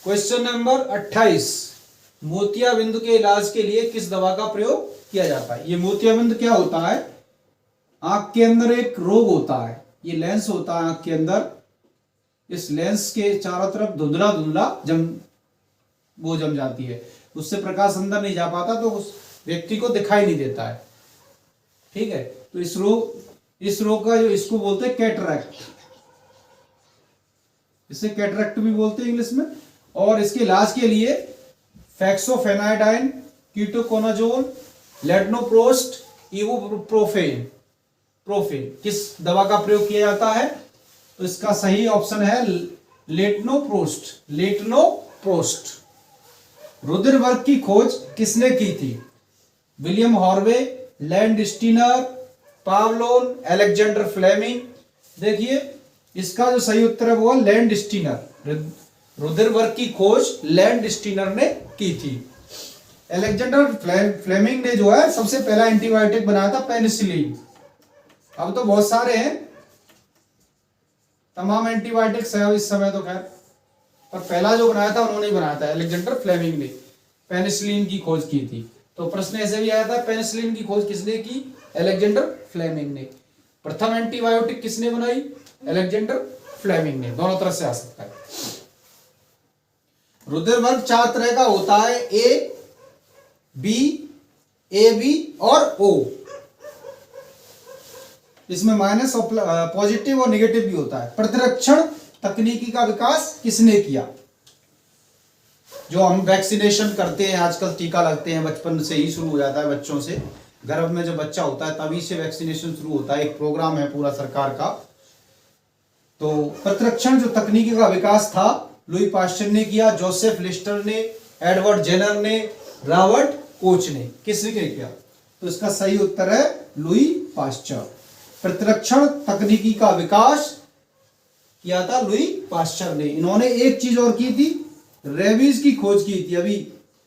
Question number 28, मोतियाबिंद के इलाज के लिए किस दवा का प्रयोग किया जाता है। ये मोतियाबिंद क्या होता है, आंख के अंदर एक रोग होता है, ये लेंस होता है आंख के अंदर, इस लेंस के चारों तरफ धुंधला धुंधला जम जाती है, उससे प्रकाश अंदर नहीं जा पाता तो उस व्यक्ति को दिखाई नहीं देता है। ठीक है, तो इस रोग का जो इसको बोलते हैं कैटरैक्ट, इसे कैटरैक्ट भी बोलते हैं इंग्लिश में। और इसके इलाज के लिए फैक्सोफेनाइडाइन, कीटोकोनाजोल, लेडनोप्रोस्ट, इबुप्रोफेन किस दवा का प्रयोग किया जाता है। तो इसका सही ऑप्शन है लेटनोप्रोस्ट। रुधिर वर्ग की खोज किसने की थी। William Harvey, Landsteiner, Pavlov, Alexander Fleming. देखिए इसका जो सही उत्तर है वो है लैंड स्टीनर। रुधिर वर्ग की खोज लैंड स्टीनर ने की थी। अलेक्जेंडर फ्लेमिंग ने जो है सबसे पहला एंटीबायोटिक बनाया था पेनिसिलिन। अब तो बहुत सारे हैं, तमाम एंटीबायोटिक्स है इस समय तो खैर, पर पहला जो बनाया था उन्होंने ही बनाया था, अलेक्जेंडर फ्लेमिंग ने पेनिसिलिन की खोज की थी। तो प्रश्न ऐसे भी आया था, पेनिसिलिन की खोज किसने की, अलेक्जेंडर फ्लेमिंग ने। प्रथम एंटीबायोटिक किसने बनाई, अलेक्जेंडर फ्लेमिंग ने। दोनों तरह से आ सकता है। रुधिर वर्ग 4 तरह का होता है, ए बी और ओ। इसमें माइनस पॉजिटिव और नेगेटिव भी होता है। प्रतिरक्षण तकनीकी का विकास किसने किया। जो हम वैक्सीनेशन करते हैं आजकल, टीका लगते हैं, बचपन से ही शुरू हो जाता है बच्चों से, गर्भ में जब बच्चा होता है तभी से वैक्सीनेशन शुरू होता है, एक प्रोग्राम है पूरा सरकार का। तो प्रतिरक्षण जो तकनीकी का विकास था लुई पास्चर ने किया, जोसेफ लिस्टर ने, एडवर्ड जेनर ने, रॉबर्ट कोच ने। किसने किया, तो इसका सही उत्तर है लुई पास्चर। प्रतिरक्षण तकनीकी का विकास किया था लुई पास्चर ने। इन्होंने एक चीज और की थी, रेबीज की खोज की थी, अभी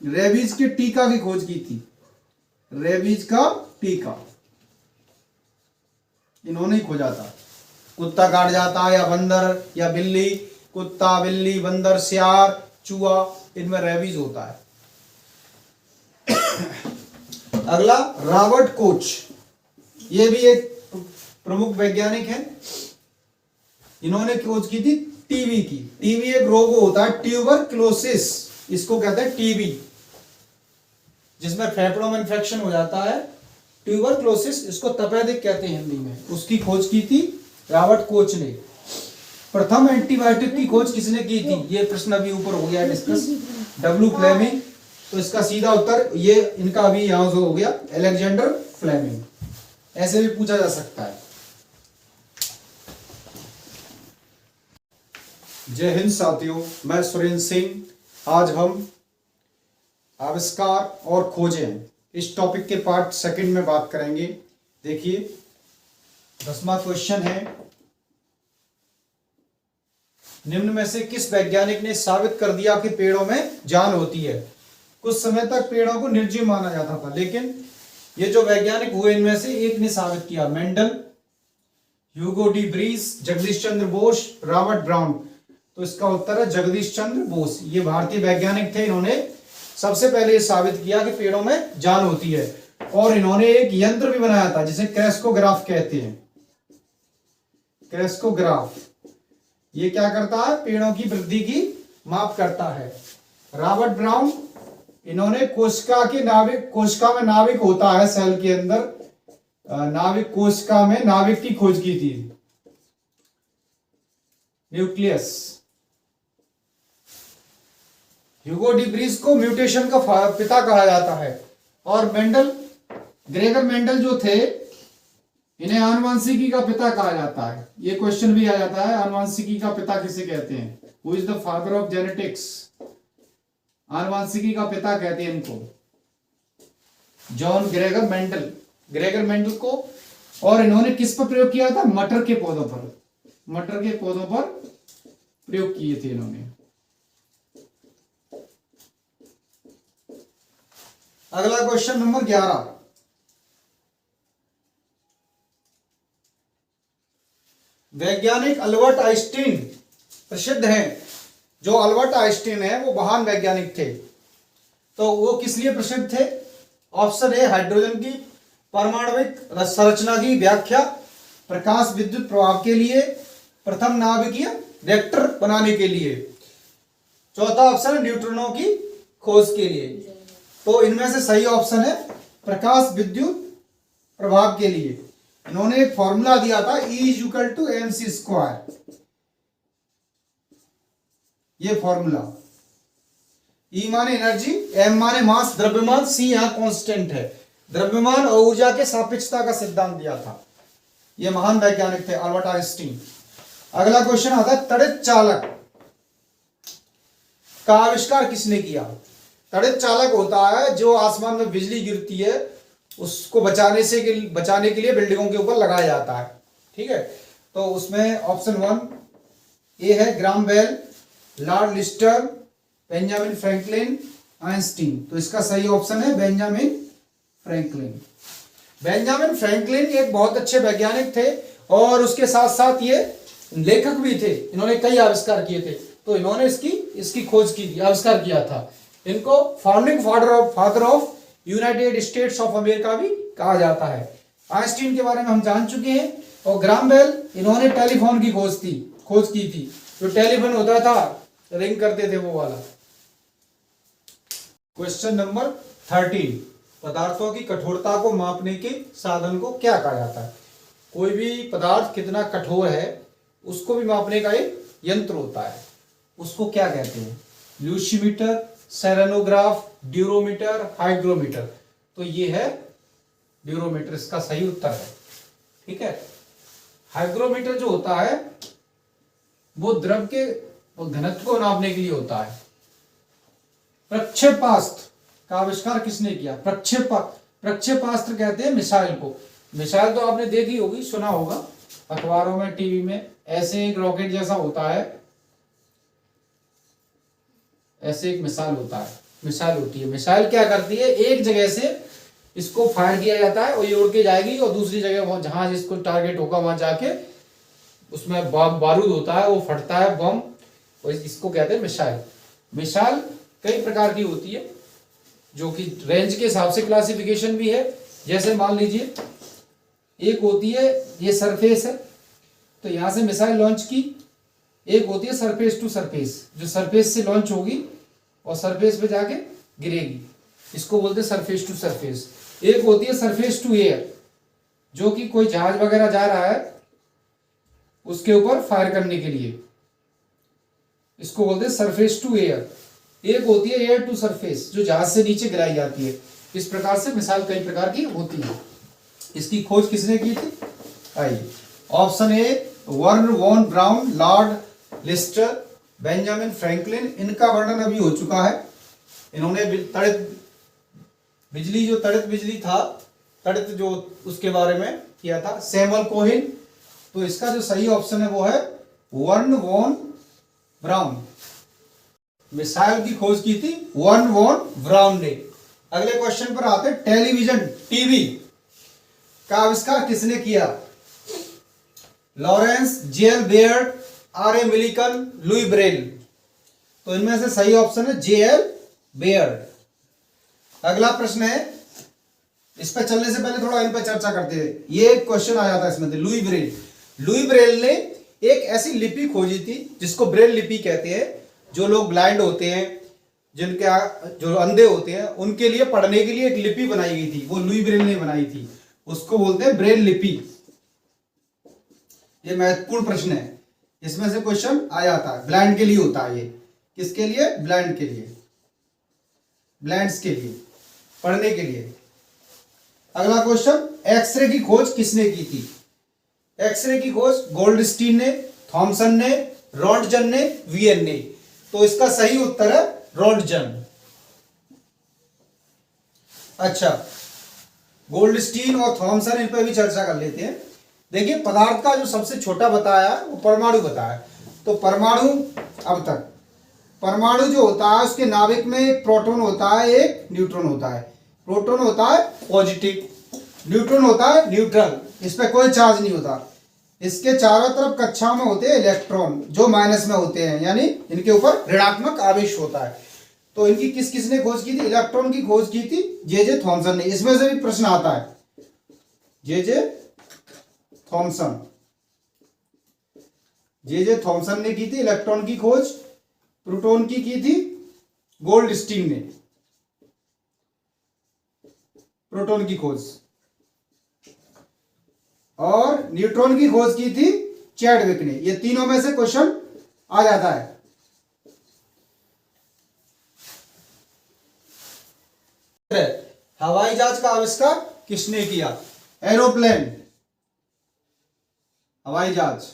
रेबीज के टीका की खोज की थी, रेबीज का टीका इन्होंने ही खोजा था। कुत्ता काट जाता है या बंदर या बिल्ली, कुत्ता बिल्ली बंदर सियार चूहा, इनमें रेबीज होता है। अगला रॉबर्ट कोच, ये भी एक प्रमुख वैज्ञानिक है। इन्होंने खोज की थी टीबी की। टीबी एक रोग होता है, ट्यूबरक्लोसिस, इसको कहते हैं टीबी, जिसमें फेफड़ों में इंफेक्शन हो जाता है, ट्यूबरक्लोसिस, इसको तपेदिक कहते हैं हिंदी में। उसकी खोज की थी रॉबर्ट कोच ने। प्रथम एंटीबायोटिक की खोज किसने की थी, ये प्रश्न अभी ऊपर हो गया डिस्कस, डब्ल्यू फ्लेमिंग। तो इसका सीधा उत्तर ये इनका अभी यहां से हो गया, अलेक्जेंडर फ्लेमिंग। ऐसे भी पूछा जा सकता है। जय हिंद साथियों, मैं सुरेंद्र सिंह। आज हम आविष्कार और खोजें इस टॉपिक के पार्ट सेकंड में बात करेंगे। देखिए 10वां क्वेश्चन है, निम्न में से किस वैज्ञानिक ने साबित कर दिया कि पेड़ों में जान होती है। कुछ समय तक पेड़ों को निर्जीव माना जाता था, लेकिन ये जो वैज्ञानिक हुए इनमें से एक ने साबित किया, Mendel, Hugo de Vries, Jagadish Chandra Bose, Robert Brown. तो इसका उत्तर है जगदीश चंद्र बोस। ये भारतीय वैज्ञानिक थे, इन्होंने सबसे पहले ये साबित किया कि पेड़ों में जान होती है। और इन्होंने एक यंत्र भी बनाया था जिसे क्रेस्कोग्राफ कहते हैं। क्रेस्कोग्राफ ये क्या करता है, पेड़ों की वृद्धि की माप करता है। रॉबर्ट ब्राउन, इन्होंने कोशिका में नाभिक होता है सेल के अंदर, नाभिक कोशिका में नाभिक की खोज की थी, न्यूक्लियस। ह्यूगो डी ब्रीज को म्यूटेशन का पिता कहा जाता है। और मेंडल, ग्रेगर मेंडल जो थे, इन्हें आनुवंशिकी का पिता कहा जाता है। ये क्वेश्चन भी आ जाता है, आनुवंशिकी का पिता किसे कहते हैं, who is the father of genetics. आनुवंशिकी का पिता कहते हैं इनको, John Gregor Mendel, Gregor Mendel को। और इन्होंने किस पर प्रयोग किया था, मटर के पौधों पर, मटर के पौधों पर प्रयोग किए थे इन्होंने। अगला क्वेश्चन नंबर 11, वैज्ञानिक अल्बर्ट आइंस्टीन प्रसिद्ध हैं, जो अल्बर्ट आइंस्टीन है वो महान वैज्ञानिक थे, तो वो किस लिए प्रसिद्ध थे? ऑप्शन ए हाइड्रोजन की परमाणविक संरचना की व्याख्या, प्रकाश विद्युत प्रभाव के लिए, प्रथम नाभिकीय रिएक्टर बनाने के लिए, चौथा ऑप्शन है न्यूट्रॉनों की खोज के लिए। तो इनमें से सही ऑप्शन है प्रकाश विद्युत प्रभाव के लिए। इन्होंने एक फॉर्मूला दिया था E=mc²। ये फॉर्मूला, E माने एनर्जी, M माने मास द्रव्यमान, C यहां कांस्टेंट है। द्रव्यमान और ऊर्जा के सापेक्षता का सिद्धांत दिया था। ये महान वैज्ञानिक थे अल्बर्ट आइंस्टीन। अगला क्वेश्चन आता है तड़ित चालक का आविष्कार किसने किया? तड़ित चालक होता है जो आसमान में बिजली गिरती है उसको बचाने के लिए बिल्डिंगों के ऊपर लगाया जाता है। ठीक है, तो उसमें ऑप्शन 1 ए है Graham Bell, Lord Lister, Benjamin Franklin, Einstein. तो इसका सही ऑप्शन है बेंजामिन फ्रैंकलिन। बेंजामिन फ्रैंकलिन एक बहुत अच्छे वैज्ञानिक थे और उसके साथ साथ ये लेखक भी थे। इन्होंने कई आविष्कार किए थे, तो इन्होंने इसकी खोज की, आविष्कार किया था। इनको founding father of United states of America भी कहा जाता है। आइंस्टीन के बारे में हम जान चुके हैं। और ग्राम बेल, इन्होंने टेलीफोन की खोज की थी। जो टेलीफोन होता था, रिंग करते थे, वो वाला। क्वेश्चन नंबर 13, पदार्थों की कठोरता को मापने के साधन को क्या कहा जाता है? कोई भी पदार्थ कितना कठोर है उसको भी मापने का एक यंत्र होता है, उसको क्या कहते हैं? ल्यूसीमीटर, सेलेनोग्राफ, ड्यूरोमीटर, हाइग्रोमीटर। तो ये है ड्यूरोमीटर, इसका सही उत्तर है। ठीक है, हाइग्रोमीटर जो होता है वो द्रव के घनत्व को नापने के लिए होता है। प्रक्षेपास्त्र का आविष्कार किसने किया? प्रक्षेपास्त्र कहते हैं मिसाइल को। मिसाइल तो आपने देखी होगी, सुना होगा अखबारों में, टीवी में। ऐसे एक रॉकेट जैसा होता है, ऐसे एक मिसाइल होती है। मिसाइल क्या करती है, एक जगह से इसको फायर किया जाता है और ये उड़ के जाएगी और दूसरी जगह जहां जिसको टारगेट होगा वहां जाके उसमें बारूद होता है, वो फटता है, बम। और इसको कहते हैं मिसाइल। मिसाइल कई प्रकार की होती है, जो कि रेंज के हिसाब से क्लासिफिकेशन भी है। जैसे मान लीजिए एक होती है, ये सरफेस है, तो यहां से मिसाइल लॉन्च की। एक होती है सरफेस टू सरफेस, जो सरफेस से लॉन्च होगी और सरफेस पे जाके गिरेगी, इसको बोलते हैं सरफेस टू सरफेस। एक होती है सरफेस टू एयर, जो कि कोई जहाज वगैरह जा रहा है उसके ऊपर फायर करने के लिए, इसको बोलते हैं सरफेस टू एयर। एक होती है एयर टू सरफेस, जो जहाज से नीचे गिराई जाती है। इस प्रकार से मिसाइल कई प्रकार की होती है। इसकी खोज किसने की थी? आइए, option A Wernher von Braun, Lord Lister, Benjamin Franklin. इनका वर्णन अभी हो चुका है। इन्होंने तड़ित बिजली था, तड़ित जो उसके बारे में किया था, सैमुअल कोहेन। तो इसका जो सही ऑप्शन है वो है वर्नर वॉन ब्राउन। मिसाइल की खोज की थी वर्नर वॉन ब्राउन ने। अगले क्वेश्चन पर आते हैं, टेलीविजन, टीवी का आविष्कार किसने किया? Lawrence, JL Baird, R.A.. Millikan, Louis Braille. तो इनमें से सही ऑप्शन है जेएल बेयर्ड। अगला प्रश्न है, इस पर चलने से पहले थोड़ा इन पर चर्चा करते हैं। ये एक क्वेश्चन आया था इसमें, लुई ब्रेल। लुई ब्रेल ने एक ऐसी लिपि खोजी थी जिसको ब्रेल लिपि कहते हैं। जो लोग ब्लाइंड होते हैं, जो अंधे होते हैं, उनके लिए पढ़ने के लिए एक लिपि बनाई गई थी, वो लुई ब्रेल ने बनाई थी। उसको बोलते हैं ब्रेल लिपि। ये महत्वपूर्ण प्रश्न है, इसमें से क्वेश्चन आया था। ब्लाइंड के लिए होता है ये। किसके लिए? ब्लाइंड के लिए, ब्लाइंड्स के लिए, पढ़ने के लिए। अगला क्वेश्चन, एक्सरे की खोज किसने की थी? एक्सरे की खोज गोल्डस्टीन ने, थॉमसन ने, रॉन्टजन ने, वीएन ने। तो इसका सही उत्तर है रॉन्टजन। अच्छा, गोल्डस्टीन और थॉमसन, इन पर भी चर्चा कर लेते हैं। देखिए, पदार्थ का जो सबसे छोटा बताया वो परमाणु बताया। तो परमाणु, अब तक परमाणु जो होता है उसके नाभिक में एक प्रोटॉन होता है, एक न्यूट्रॉन होता है। प्रोटॉन होता है पॉजिटिव, न्यूट्रॉन होता है न्यूट्रल, इस पर कोई चार्ज नहीं होता। इसके चारों तरफ कक्षाओं में होते हैं इलेक्ट्रॉन जो माइनस में होते हैं, यानी इनके ऊपर ऋणात्मक आवेश होता है। तो इनकी किसने खोज की थी? इलेक्ट्रॉन की खोज की थी जे थॉमसन ने। इसमें से भी प्रश्न आता है, जे थॉमसन ने की थी इलेक्ट्रॉन की खोज। प्रोटॉन की थी गोल्डस्टीन ने प्रोटॉन की खोज, और न्यूट्रॉन की खोज की थी चैडविक ने। ये तीनों में से क्वेश्चन आ जाता है। हवाई जहाज का आविष्कार किसने किया? एरोप्लेन, हवाई जहाज,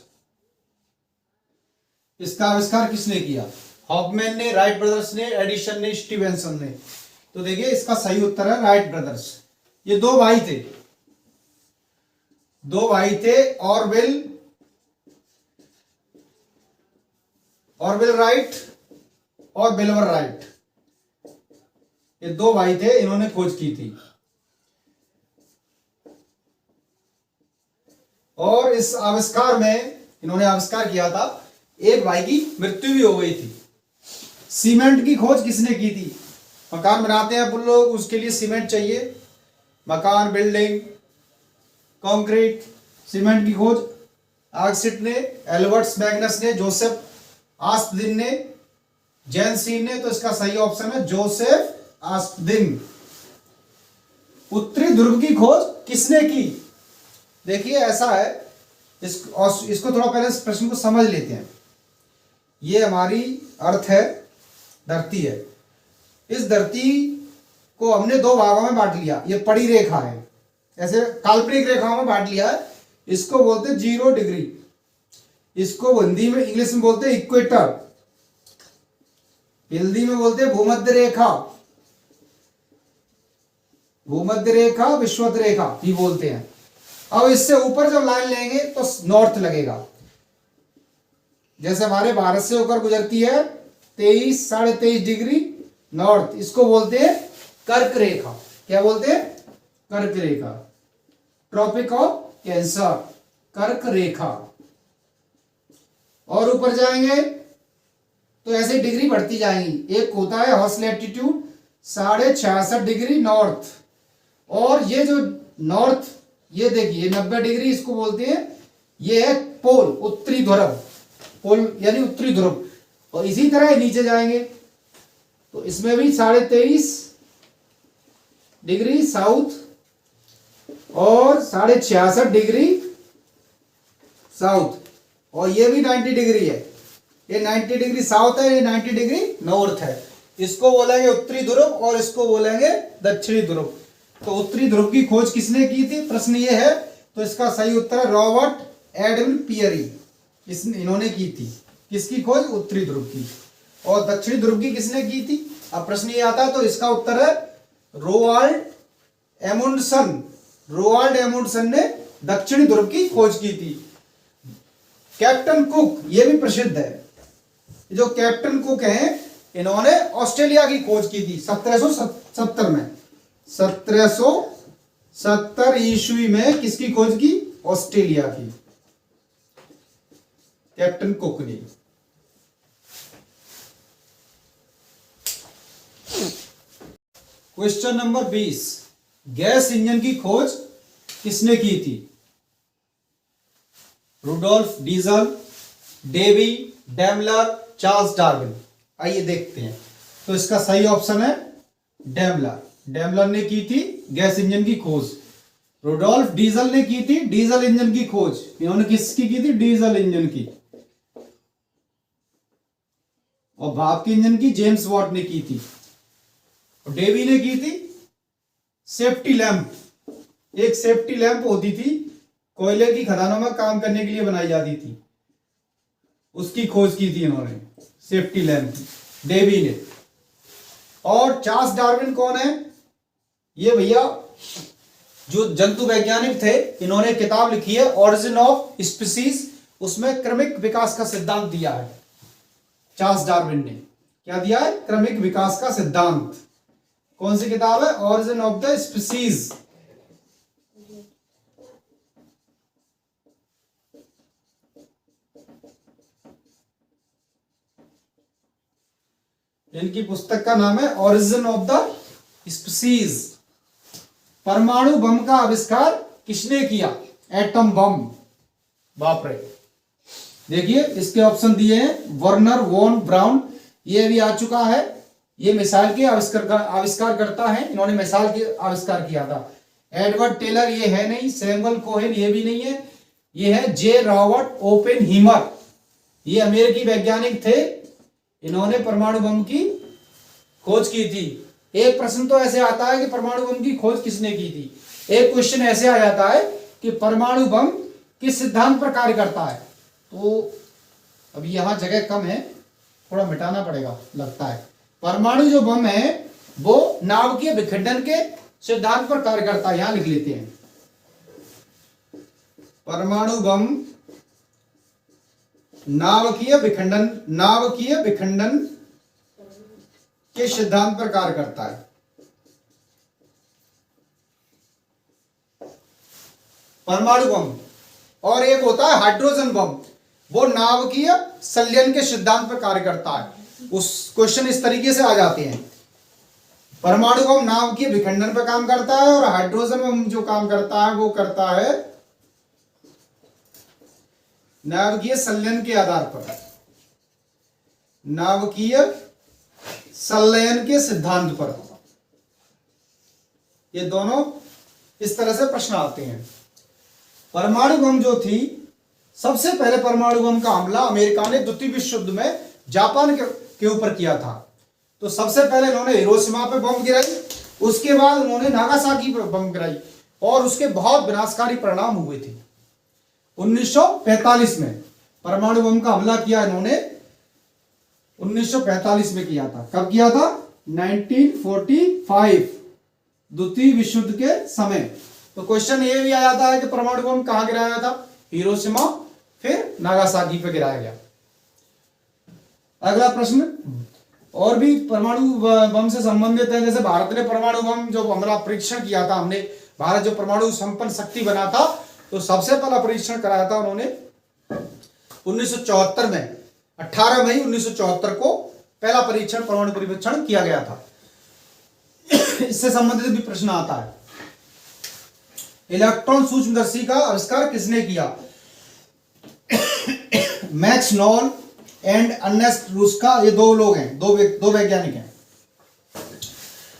इसका आविष्कार किसने किया? हॉफमैन ने, राइट ब्रदर्स ने, एडिसन ने, स्टीवेंसन ने। तो देखिए इसका सही उत्तर है राइट ब्रदर्स। ये दो भाई थे ऑरवेल राइट और विल्बर राइट। ये दो भाई थे, इन्होंने खोज की थी। और इस आविष्कार में इन्होंने आविष्कार किया था, एक भाई की मृत्यु भी हो गई थी। सीमेंट की खोज किसने की थी? मकान बनाते हैं अपन लोग, उसके लिए सीमेंट चाहिए, मकान, बिल्डिंग, कंक्रीट। सीमेंट की खोज आर्कसिट ने, एल्बर्ट्स मैग्नस ने, जोसेफ आस्पदिन ने, जैनसीन ने। तो इसका सही ऑप्शन है जोसेफ आस्पदिन। उत्तरी ध्रुव की खोज किसने की? देखिए ऐसा है, इसको थोड़ा पहले इस प्रश्न को समझ लेते हैं। ये हमारी अर्थ है, धरती है। इस धरती को हमने दो भागों में बांट लिया। ये पड़ी रेखा है, ऐसे काल्पनिक रेखाओं में बांट लिया है। इसको बोलते हैं 0 डिग्री, इसको हिंदी में, इंग्लिश में बोलते हैं इक्वेटर, हिंदी में बोलते हैं भूमध्य रेखा, भूमध्य रेखा, विषुवत रेखा भी बोलते हैं। अब इससे ऊपर जब लाइन लेंगे तो नॉर्थ लगेगा। जैसे हमारे भारत से होकर गुजरती है 23, 23.5 डिग्री नॉर्थ, इसको बोलते हैं कर्क रेखा। क्या बोलते हैं? कर्क रेखा, ट्रॉपिक ऑफ कैंसर, कर्क रेखा। और ऊपर जाएंगे तो ऐसे डिग्री बढ़ती जाएंगी। एक होता है हॉर्स लैटिट्यूड 66.5 डिग्री नॉर्थ, और ये जो नॉर्थ, ये देखिए 90 डिग्री, इसको बोलते हैं, ये है पोल, उत्तरी ध्रुव, पोल यानी उत्तरी ध्रुव। और इसी तरह नीचे जाएंगे तो इसमें भी 23.5 डिग्री साउथ और 66.5 डिग्री साउथ, और ये भी 90 डिग्री है। ये 90 डिग्री साउथ है, ये 90 डिग्री नॉर्थ है। इसको बोलेंगे उत्तरी ध्रुव और इसको बोलेंगे दक्षिणी ध्रुव। तो उत्तरी ध्रुव की खोज किसने की थी? प्रश्न ये है। तो इसका सही उत्तर है रॉबर्ट एडविन पियरी, इन्होंने की थी। किसकी खोज? उत्तरी ध्रुव की। और दक्षिणी ध्रुव की किसने की थी? अब प्रश्न ये आता है, तो इसका उत्तर है रोवाल्ड एमुंडसन। रोवाल्ड एमुंडसन ने दक्षिणी ध्रुव की खोज की थी। कैप्टन कुक, ये भी प्रसिद्ध है। जो कैप्टन कुक हैं, इन्होंने ऑस्ट्रेलिया की खोज की थी 1770 में। 1770 ईस्वी में किसकी खोज की? ऑस्ट्रेलिया की, कैप्टन कुक ने। क्वेश्चन नंबर 20, गैस इंजन की खोज किसने की थी? Rudolf Diesel, Davy, Daimler, Charles Darwin. आइए देखते हैं। तो इसका सही ऑप्शन है डैमलर। डैमलर ने की थी गैस इंजन की खोज। रुडोल्फ डीजल ने की थी डीजल इंजन की खोज। इन्होंने किसकी की थी? डीजल इंजन की। और भाप के इंजन की जेम्स वॉट ने की थी। और डेवी ने की थी सेफ्टी लैंप। एक सेफ्टी लैंप होती थी, कोयले की खदानों में काम करने के लिए बनाई जाती थी, उसकी खोज की थी इन्होंने, सेफ्टी लैंप, डेवी ने। और चार्ल्स डार्विन कौन है? ये भैया जो जंतु वैज्ञानिक थे, इन्होंने किताब लिखी है ऑरिजिन ऑफ स्पीसीज। उसमें क्रमिक विकास का सिद्धांत दिया है चार्ल्स डार्विन ने। क्या दिया है? क्रमिक विकास का सिद्धांत। कौन सी किताब है? Origin of the species. इनकी पुस्तक का नाम है ओरिजिन ऑफ द स्पीसीज। परमाणु बम का आविष्कार किसने किया? Atom bomb. बाप रे। देखिए इसके ऑप्शन दिए हैं, वर्नर वॉन ब्राउन, ये भी आ चुका है, ये मिसाइल के आविष्कार करता है, इन्होंने मिसाइल के आविष्कार किया था। एडवर्ड टेलर ये है नहीं, सैमुअल कोहेन ये भी नहीं है, ये है जे रॉबर्ट ओपेनहीमर, ये अमेरिकी वैज्ञानिक थे, इन्होंने परमाणु बम की खोज की थी। एक प्रश्न तो ऐसे आता है कि परमाणु बम की खोज किसने की थी। एक क्वेश्चन ऐसे आ जाता है कि परमाणु बम किस सिद्धांत पर कार्य करता है। तो अभी यहां जगह कम है, थोड़ा मिटाना पड़ेगा लगता है। परमाणु जो बम है वो नाभिकीय विखंडन के सिद्धांत पर कार्य करता है। यहां लिख लेते हैं, परमाणु बम नाभिकीय विखंडन के सिद्धांत पर कार्य करता है। परमाणु बम। और एक होता है हाइड्रोजन बम, वो नाभिकीय संलयन के सिद्धांत पर कार्य करता है। उस क्वेश्चन इस तरीके से आ जाते हैं, परमाणु बम नाभिकीय विखंडन पर काम करता है और हाइड्रोजन बम जो काम करता है वो करता है नाभिकीय संलयन के आधार पर, नाभिकीय संलयन के सिद्धांत पर। ये दोनों इस तरह से प्रश्न आते हैं। परमाणु बम जो थी, सबसे पहले परमाणु बम का हमला अमेरिका ने द्वितीय विश्व युद्ध में जापान के ऊपर किया था। तो सबसे पहले इन्होंने हिरोशिमा पे बम गिराई, उसके बाद उन्होंने नागासाकी पर बम गिराई और उसके बहुत विनाशकारी परिणाम हुए थे। 1945 में परमाणु बम का हमला किया इन्होंने, 1945 में किया था। कब किया था? 1945, द्वितीय विश्व युद्ध के समय। तो क्वेश्चन ये भी आ जाता है कि परमाणु बम कहां गिराया था? हिरोशिमा, फिर नागासाकी पे गिराया गया। अगला प्रश्न और भी परमाणु बम से संबंधित है। जैसे भारत ने परमाणु बम जो हमला परीक्षण किया था, हमने भारत जो परमाणु संपन्न शक्ति बना था, तो सबसे पहला परीक्षण कराया था उन्होंने 1974 में, 18 मई 1974 को पहला परीक्षण, परमाणु परीक्षण किया गया था। इससे संबंधित भी प्रश्न आता है, इलेक्ट्रॉन सूक्ष्मदर्शी का आविष्कार किसने किया? Max Knoll and Ernst Ruska, ये दो लोग हैं, दो वैज्ञानिक हैं।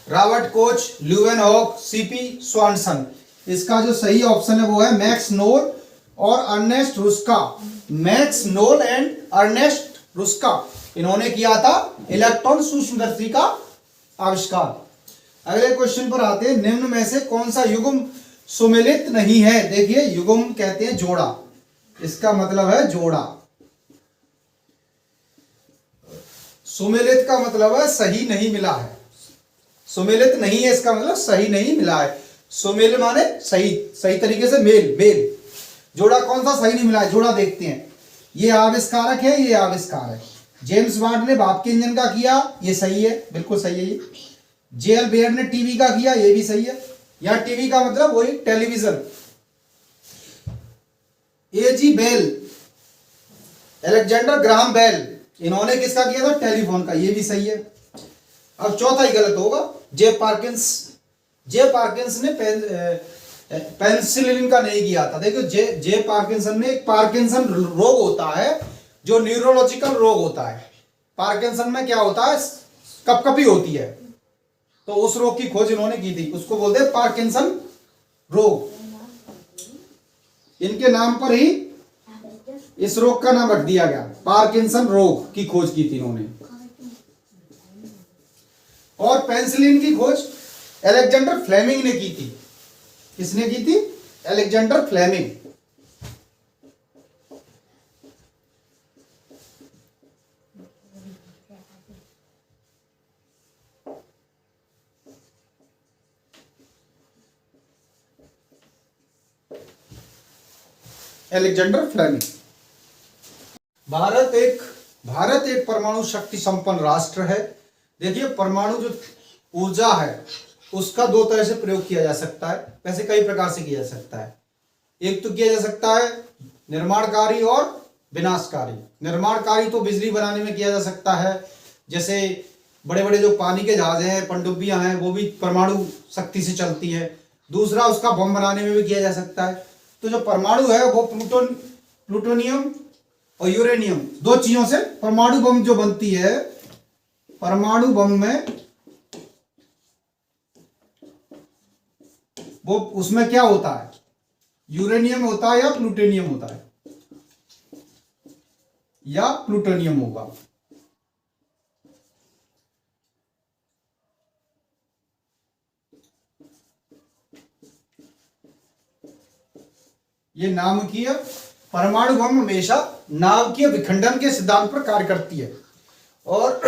Robert Koch, Leeuwenhoek, CP Swanson. इसका जो सही ऑप्शन है वो है मैक्स नॉल और Ernst Ruska. Max Knoll and Ernst Ruska, इन्होंने किया था इलेक्ट्रॉन सूक्ष्मदर्शी का आविष्कार। अगले क्वेश्चन पर आते हैं, निम्न में से कौन सा युग्म सुमेलित नहीं है? देखिए युग्म कहते हैं जोड़ा, इसका मतलब है जोड़ा। सुमेलित का मतलब है सही नहीं मिला है, सुमेलित नहीं है इसका मतलब सही नहीं मिला है। सुमेल माने सही तरीके से मेल। जोड़ा कौन सा सही नहीं मिला है? जोड़ा देखते हैं, ये आविष्कारक है, ये आविष्कार है। जेम्स बॉन्ड ने भाप के इंजन का किया, ये सही है, बिल्कुल सही है। ये जेएल बेयर ने टीवी का किया, ये भी सही है। या टीवी का मतलब वही टेलीविजन। एजी बेल, अलेक्जेंडर ग्राहम बेल, इन्होंने किसका किया था? टेलीफोन का, ये भी सही है। अब चौथा ही गलत होगा, जे पार्किंस ने पेनिसिलिन का नहीं किया था। देखो जे पार्किंसन ने, एक पार्किंसन रोग होता है जो न्यूरोलॉजिकल रोग होता है। पार्किंसन में क्या होता है? कपकपी होती है, तो उस रोग की खोज इन्होंने की थी, उसको बोलते हैं पार्किंसन रोग। इनके नाम पर ही इस रोग का नाम रख दिया गया, पार्किंसन रोग की खोज की थी इन्होंने। और पेनिसिलिन की खोज अलेक्जेंडर फ्लेमिंग ने की थी। किसने की थी? Alexander Fleming. Alexander Fleming. Bharat एक परमाणु शक्ति संपन्न राष्ट्र है। देखिए परमाणु जो ऊर्जा है उसका दो तरह से प्रयोग किया जा सकता है, वैसे कई प्रकार से किया जा सकता है। एक तो किया जा सकता है निर्माणकारी और विनाशकारी। निर्माणकारी तो बिजली बनाने में किया जा सकता है, जैसे बड़े बड़े जो पानी के जहाज हैं, पनडुब्बियां हैं, वो भी परमाणु शक्ति से चलती है। दूसरा, उसका बम बनाने में भी किया जा सकता है। तो जो परमाणु है वो प्लूटोनियम और यूरेनियम, दो चीजों से परमाणु बम जो बनती है। परमाणु बम में वो उसमें क्या होता है, यूरेनियम होता है या प्लूटोनियम होता है, या प्लूटोनियम होगा। ये नाभिकीय परमाणु बम हमेशा नाभिकीय विखंडन के सिद्धांत पर कार्य करती है। और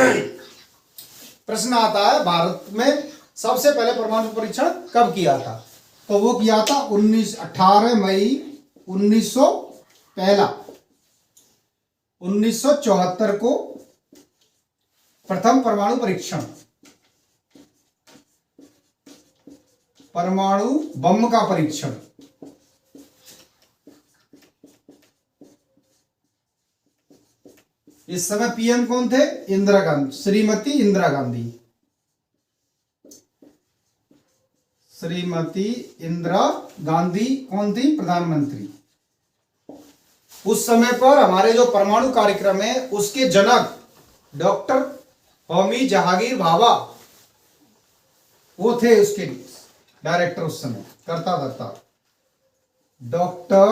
प्रश्न आता है, भारत में सबसे पहले परमाणु परीक्षण कब किया था? तो वो किया था 18 मई 1974 को प्रथम परमाणु परीक्षण, परमाणु बम का परीक्षण। इस समय पीएम कौन थे? इंदिरा गांधी, श्रीमती इंदिरा गांधी। श्रीमती इंदिरा गांधी कौन थी? प्रधानमंत्री। उस समय पर हमारे जो परमाणु कार्यक्रम है उसके जनक डॉक्टर होमी जहांगीर भाभा वो थे उसके डायरेक्टर उस समय, करता डॉक्टर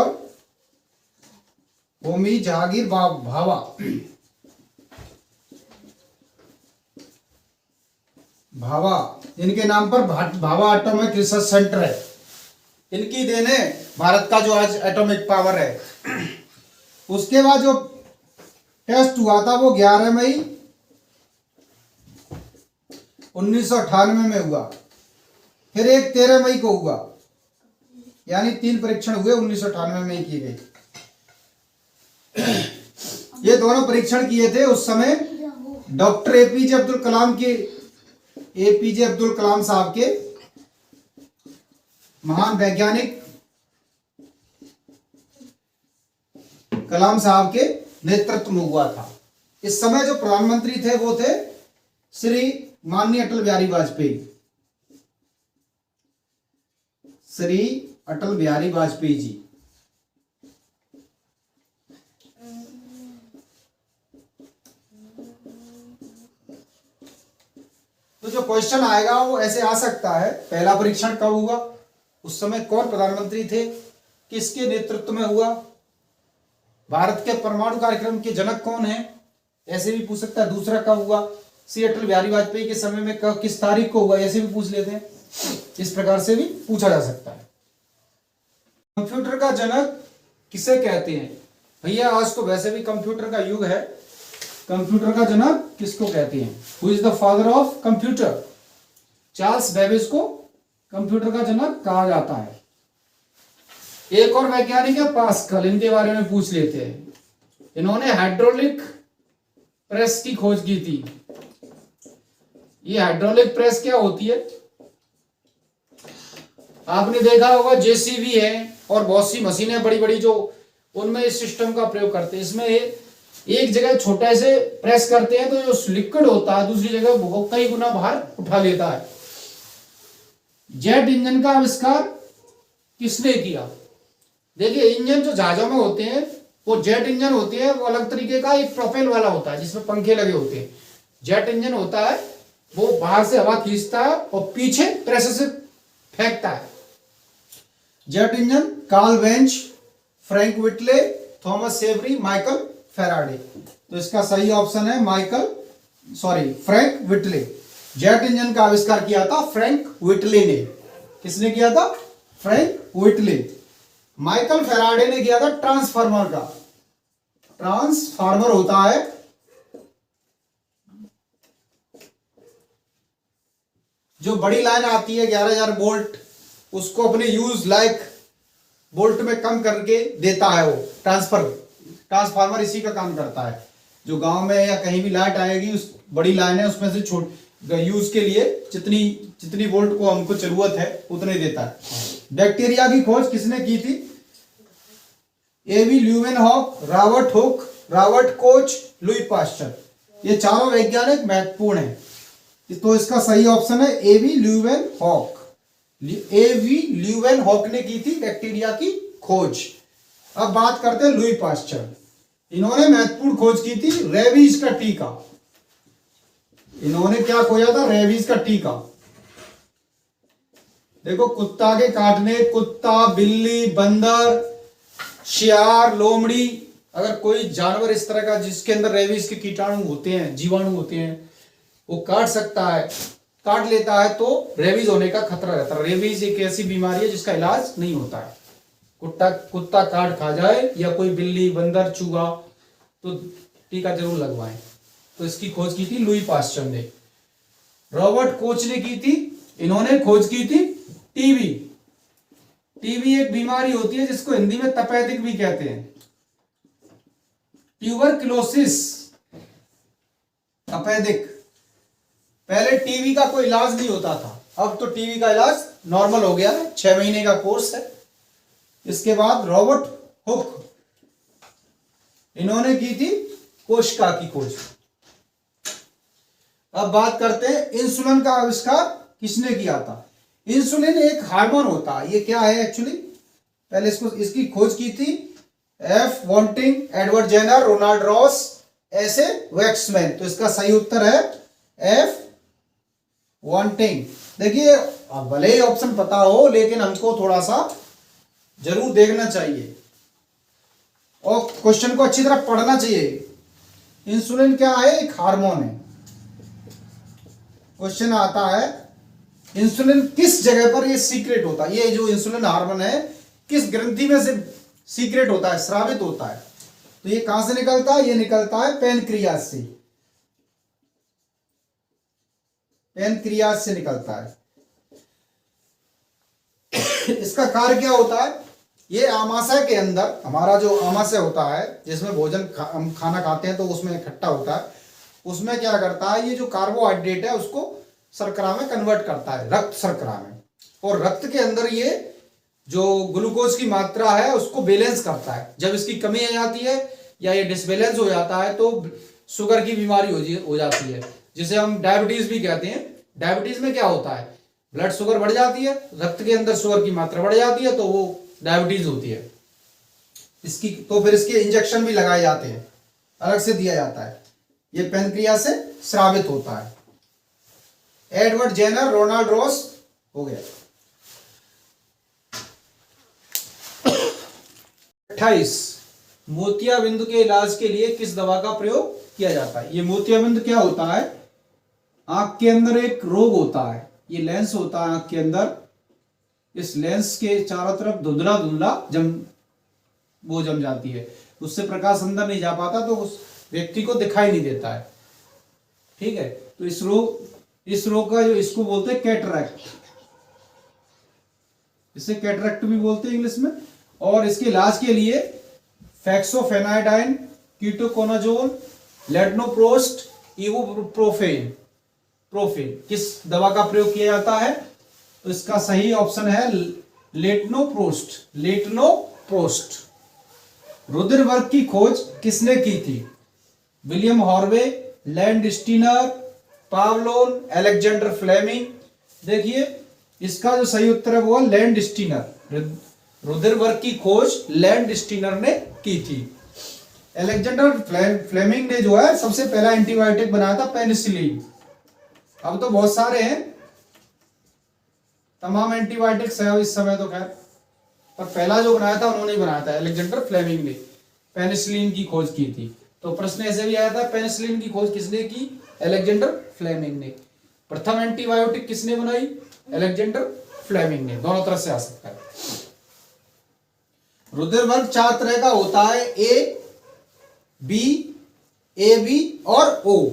होमी जहांगीर भाभा। भाभा, इनके नाम पर भाभा एटॉमिक रिसर्च सेंटर है। इनकी देन है भारत का जो आज एटॉमिक पावर है। उसके बाद जो टेस्ट हुआ था वो 11 मई 1998 में हुआ, फिर एक 13 मई को हुआ, यानी 3 परीक्षण हुए 1998 में ही किए गए। ये दोनों परीक्षण किए थे उस समय डॉक्टर एपीजे अब्दुल कलाम साहब के, महान वैज्ञानिक कलाम साहब के नेतृत्व में हुआ था। इस समय जो प्रधानमंत्री थे वो थे श्री माननीय अटल बिहारी वाजपेयी, श्री अटल बिहारी वाजपेयी जी। तो जो क्वेश्चन आएगा वो ऐसे आ सकता है, पहला परीक्षण कब हुआ, उस समय कौन प्रधानमंत्री थे, किसके नेतृत्व में हुआ, भारत के परमाणु कार्यक्रम के जनक कौन है, ऐसे भी पूछ सकता है। दूसरा कब हुआ, श्री अटल बिहारी वाजपेयी के समय में कब, किस तारीख को हुआ, ऐसे भी पूछ लेते हैं। इस प्रकार से भी पूछा जा सकता है। कंप्यूटर का जनक किसे कहते हैं? भैया आज तो वैसे भी कंप्यूटर का युग है, कंप्यूटर का जनक किसको कहते हैं? Who is the father of computer? Charles Babbage को कंप्यूटर का जनक कहा जाता है। एक और वैज्ञानिक है पास्कल, इनके बारे में पूछ लेते हैं। इन्होंने हाइड्रोलिक प्रेस की खोज की थी। ये हाइड्रोलिक प्रेस क्या होती है? आपने देखा होगा जेसीबी है और बहुत सी मशीनें बड़ी बड़ी जो उनमें इस सिस्टम का प्रयोग करते हैं। इसमें एक जगह छोटा से प्रेस करते हैं तो जो लिक्विड होता है दूसरी जगह कई गुना बाहर उठा लेता है। जेट इंजन का आविष्कार किसने किया? देखिए इंजन जो जहाजों में होते हैं वो जेट इंजन होते हैं, वो अलग तरीके का एक प्रोपेल वाला होता है जिसमें पंखे लगे होते हैं। जेट इंजन होता है वो बाहर से हवा खींचता है और पीछे प्रेशर से फेंकता है। Jet engine Karl Wench, Frank Whittle, Thomas Savery, Michael Faraday. तो इसका सही ऑप्शन है फ्रैंक विटले। जेट इंजन का आविष्कार किया था फ्रैंक विटले ने। किसने किया था? फ्रैंक विटले। माइकल फैराडे ने किया था ट्रांसफार्मर का। ट्रांसफार्मर होता है जो बड़ी लाइन आती है 11,000 वोल्ट, उसको अपने यूज लाइक वोल्ट में कम करके देता है। वो ट्रांसफार्मर इसी का काम करता है। जो गांव में या कहीं भी लाइट आएगी, उस बड़ी लाइन है उसमें से यूज के लिए जितनी वोल्ट को हमको जरूरत है उतने देता है। बैक्टीरिया की खोज किसने की थी? AV Leeuwenhoek, Robert Hooke, Robert Koch, Louis Pasteur. ये चारों वैज्ञानिक महत्वपूर्ण हैं। तो इसका सही ऑप्शन है एवी ल्यूवेन हॉक। एवी ल्यूवेन हॉक ने की थी बैक्टीरिया की खोज। अब बात करते हैं लुई पास्चर। इन्होंने महत्वपूर्ण खोज की थी रेबीज का टीका। इन्होंने क्या खोजा था? रेबीज का टीका। देखो, कुत्ता के काटने, कुत्ता, बिल्ली, बंदर, शियार, लोमड़ी, अगर कोई जानवर इस तरह का जिसके अंदर रेबीज के कीटाणु होते हैं, जीवाणु होते हैं, वो काट सकता है, काट लेता है तो रेबीज होने का खतरा रहता है। रेबीज एक ऐसी बीमारी है जिसका इलाज नहीं होता है। कुत्ता काट खा जाए या कोई बिल्ली, बंदर, चूहा, तो टीका जरूर लगवाएं। तो इसकी खोज की थी लुई पास्चर ने। रॉबर्ट कोच ने की थी, इन्होंने खोज की थी टीबी। टीबी एक बीमारी होती है जिसको हिंदी में तपेदिक भी कहते हैं। ट्यूबरक्लोसिस, तपेदिक। पहले टीबी का कोई इलाज नहीं होता था, अब तो टीबी का इलाज नॉर्मल हो गया है। 6 महीने का कोर्स है। इसके बाद रॉबर्ट हुक, इन्होंने की थी कोशिका की खोज। अब बात करते हैं इंसुलिन का आविष्कार किसने किया था। इंसुलिन एक हार्मोन होता है। ये क्या है एक्चुअली? पहले इसकी खोज की थी F Banting, Edward Jenner, Ronald Ross, S Waksman. तो इसका सही उत्तर है एफ वॉन्टिंग। देखिए, भले ही ऑप्शन पता हो लेकिन हमको थोड़ा सा जरूर देखना चाहिए और क्वेश्चन को अच्छी तरह पढ़ना चाहिए। इंसुलिन क्या है? एक हार्मोन है। क्वेश्चन आता है इंसुलिन किस जगह पर ये सीक्रेट होता है। ये जो इंसुलिन हार्मोन है किस ग्रंथि में से सीक्रेट होता है, स्रावित होता है? तो ये कहां से निकलता है? ये निकलता है पैनक्रियाज से। पैनक्रियाज से निकलता है। इसका कार्य क्या होता है? ये आमाशय के अंदर, हमारा जो आमाशय होता है जिसमें भोजन हम खाना खाते हैं तो उसमें इकट्ठा होता है, उसमें क्या करता है? ये जो कार्बोहाइड्रेट है उसको शर्करा में कन्वर्ट करता है, रक्त शर्करा में। और रक्त के अंदर ये जो ग्लूकोज की मात्रा है उसको बैलेंस करता है। जब इसकी कमी आ जाती है या ये डिसबैलेंस हो जाता है तो शुगर की बीमारी हो जाती है, जिसे हम डायबिटीज भी कहते हैं। डायबिटीज में क्या होता है? ब्लड शुगर बढ़ जाती है, रक्त के अंदर शुगर की मात्रा बढ़ जाती है तो वो डायबिटीज होती है। इसकी तो फिर इसके इंजेक्शन भी लगाए जाते हैं, अलग से दिया जाता है। ये पैनक्रियाज से स्रावित होता है। एडवर्ड जेनर, रोनाल्ड रॉस हो गया। 28 मोतियाबिंद के इलाज के लिए किस दवा का प्रयोग किया जाता है? ये मोतियाबिंद क्या होता है? आंख के अंदर एक रोग होता है। ये लेंस होता है आंख के अंदर। इस लेंस के चारों तरफ धुंधला धुंधला जम जाती है। उससे प्रकाश अंदर नहीं जा पाता तो उस व्यक्ति को दिखाई नहीं देता है। ठीक है, तो इस रोग का जो इसको बोलते हैं कैटरैक्ट, इसे कैटरैक्ट भी बोलते हैं इंग्लिश में। और इसके इलाज के लिए फेक्सोफेनाइडाइन, कीटोकोनाजोल, लेडनोप्रोस्ट, इबुप्रोफेन किस दवा का प्रयोग किया जाता है? तो इसका सही ऑप्शन है लेटनोप्रोस्ट। रुधिर वर्ग की खोज किसने की थी? William Harvey, Landsteiner, Pavlov, Alexander Fleming. देखिए, इसका जो सही उत्तर है वो है लैंड स्टीनर। रुधिर वर्ग की खोज लैंड स्टीनर ने की थी। अलेक्जेंडर फ्लेमिंग ने जो है सबसे पहला एंटीबायोटिक बनाया था, पेनिसिलिन। अब तो बहुत सारे हैं, तमाम एंटीबायोटिक्स है इस समय तो खैर, पर पहला जो बनाया था उन्होंने बनाया था, अलेक्जेंडर फ्लेमिंग ने पेनिसिलिन की खोज की थी। तो प्रश्न ऐसे भी आया था, पेनिसिलिन की खोज किसने की? अलेक्जेंडर फ्लेमिंग ने। प्रथम एंटीबायोटिक किसने बनाई? अलेक्जेंडर फ्लेमिंग ने। दोनों तरफ से आ सकता है। रुधिर वर्ग 4 तरह का होता है, ए, बी, ए बी और ओ।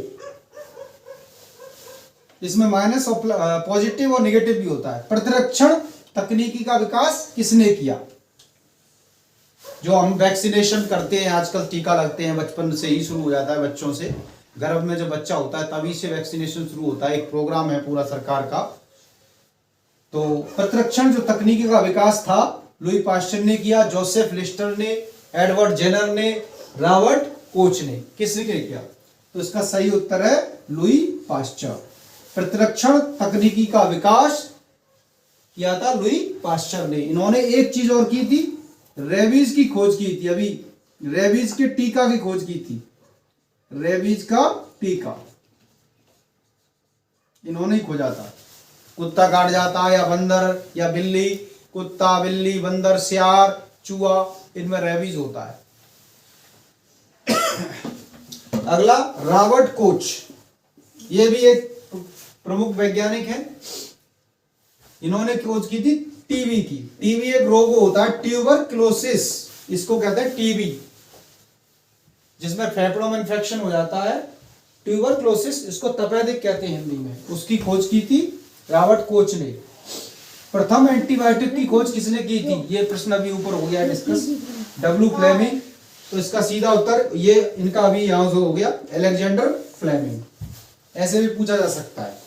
इसमें माइनस और पॉजिटिव और नेगेटिव भी होता है। प्रतिरक्षण तकनीकी का विकास किसने किया? जो हम वैक्सीनेशन करते हैं आजकल, टीका लगते हैं, बचपन से ही शुरू हो जाता है बच्चों से। गर्भ में जब बच्चा होता है तभी से वैक्सीनेशन शुरू होता है। एक प्रोग्राम है पूरा सरकार का। तो प्रतिरक्षण जो तकनीकी का विकास था लुई पास्चर ने किया, जोसेफ लिस्टर ने, एडवर्ड जेनर ने, रॉबर्ट कोच ने। किसने किया? तो इसका सही उत्तर है लुई पास्चर। प्रतिरक्षण तकनीकी का विकास किया था लुई पास्चर ने। इन्होंने एक चीज और की थी, रेबीज की खोज की थी। अभी रेबीज के टीका की खोज की थी, रेबीज का टीका इन्होंने ही खोजा था। कुत्ता काट जाता है या बंदर या बिल्ली, कुत्ता बिल्ली बंदर सियार चूहा, इनमें रेबीज होता है। अगला रॉबर्ट कोच, ये भी एक प्रमुख वैज्ञानिक है। इन्होंने खोज की थी टीबी की। टीबी एक रोग होता है ट्यूबरक्लोसिस, इसको कहते हैं टीबी, जिसमें फेफड़ों में इंफेक्शन हो जाता है, ट्यूबरक्लोसिस, इसको तपेदिक कहते हैं हिंदी में। उसकी खोज की थी रॉबर्ट कोच ने। प्रथम एंटीबायोटिक की खोज किसने की थी, ये प्रश्न अभी ऊपर हो गया डिस्कस, डब्ल्यू फ्लेमिंग। तो इसका सीधा उत्तर ये इनका अभी यहां से हो गया, अलेक्जेंडर फ्लेमिंग। ऐसे भी पूछा जा सकता है।